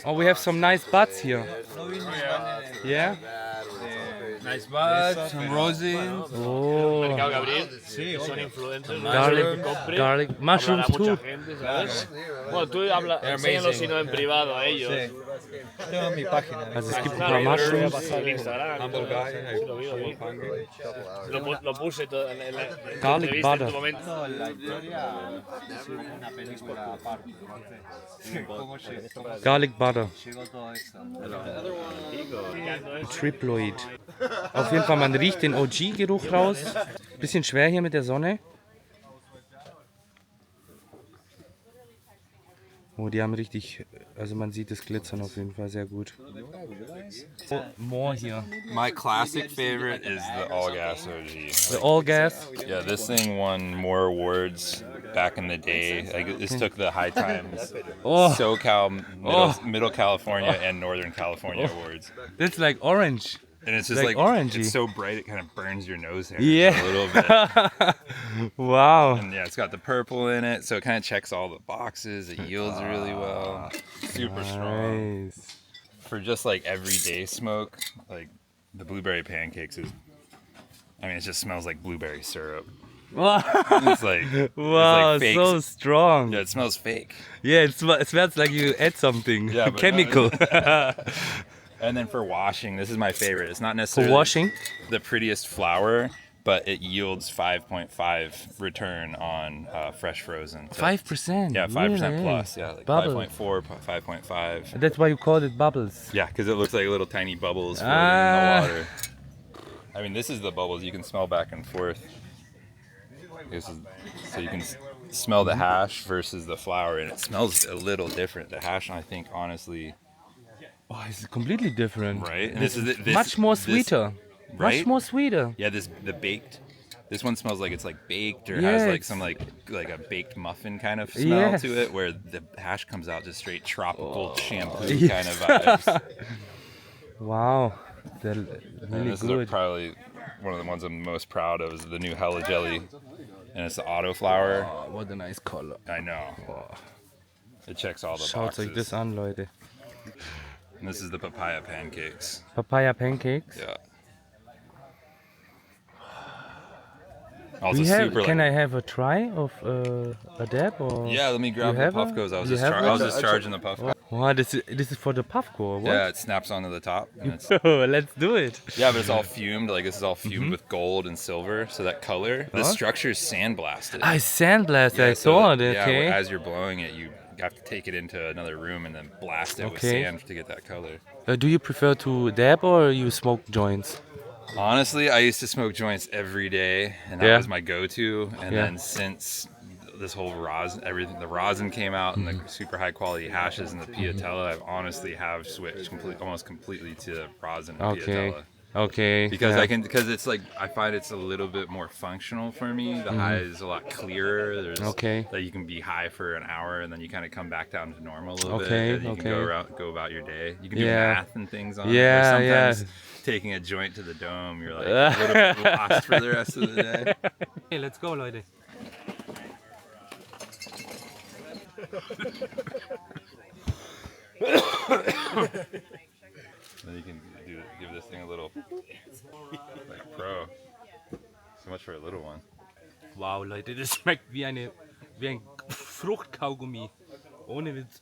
Oh, we have some nice buds here. Yeah? Nice buds, some rosins. Oh, Son influencers. garlic, mushrooms too. Bueno, tú enséñalos si no en privado a ellos. Tengo mi página. Also es gibt ein Claro, paar yo lo voy a Mushrooms. pasar en Instagram. Humble guy. Sí, lo vi. Lo puse todo en la Garlic entrevista en butter. tu momento. No, la historia es una película aparte. ¿Cómo Garlic butter. llegó todo eso? Triploid. Auf jeden Fall, man riecht den OG-Geruch raus. Bisschen schwer hier mit der Sonne. Oh, die haben richtig, also man sieht das Glitzern auf jeden Fall sehr gut. Oh, more here. My classic favorite is the all gas OG. The all gas. Yeah, this thing won more awards back in the day. Like this took the High Times, Oh, SoCal, Middle California, and Northern California awards. that's like orange. And it's just Like like orangey. it's so bright it kind of burns your nose hair Yeah. a little bit. Wow. And yeah, it's got the purple in it, so it kind of checks all the boxes. It yields really well. Super strong. Nice. For just like everyday smoke, like the blueberry pancakes is. I mean, it just smells like blueberry syrup. Wow, It's like wow, fake. so strong. Yeah, it smells fake. Yeah, it smells like you add something. Yeah, but chemical. And then for washing, this is my favorite. It's not necessarily For washing? the prettiest flower, but it yields 5.5 return on fresh frozen. So, 5%. yeah, 5% really? plus. Yeah, like Bubble. 5.4, 5.5. That's why you call it bubbles. Yeah, because it looks like little tiny bubbles floating Ah. in the water. I mean, this is the bubbles you can smell back and forth. So you can smell the hash versus the flower, and it smells a little different. The hash, I think, honestly, Oh, it's completely different. right? And This this is is this, much more this- sweeter. right? Much more sweeter. Yeah, the baked. This one smells like it's like baked or Yeah, has like it's- some like a baked muffin kind of smell Yes. to it, where the hash comes out just straight tropical shampoo Yes. kind of vibes. Wow. They're And really this is good. probably one of the ones I'm most proud of is the new Hella Jelly, and it's the auto flower. What a nice color. I know. It checks all the Schaut euch das boxes. an, Leute. And this is the papaya pancakes. Papaya pancakes. Yeah. Also We have, super. can like, I have a try of a dab or? Yeah, let me grab You the have Puffcos. I was you just have I was one? just charging the Puffco. Wow, this is for the puffco. What? Yeah, it snaps onto the top. And it's, Let's do it. yeah, but it's all fumed. Like this is all fumed with gold and silver. So that color, the structure is sandblasted. I sandblast. Yeah, I so saw that- it. yeah, Okay. as you're blowing it, you have to take it into another room and then blast it with Okay. sand to get that color. Do you prefer to dab or you smoke joints? Honestly, I used to smoke joints every day, and that Yeah. was my go-to. And Yeah. then since this whole rosin, the rosin came out, and Mm-hmm. the super high-quality hashes and the piatella, I've honestly have switched almost completely to rosin and Okay. piatella. Okay. Because yeah. because it's like I find it's a little bit more functional for me. The high is a lot clearer. There's Mm-hmm. Okay. that you can be high for an hour and then you kind of come back down to normal a little Okay, bit. And you can okay. go about your day. You can do Yeah. math and things on it. Yeah, Where yeah. sometimes taking a joint to the dome, you're like a little bit lost for the rest of the day. Hey, let's go, Leute. Then you can give this thing a little like pro. So much for a little one. Wow, Leute, das schmeckt wie ein Fruchtkaugummi. Ohne Witz.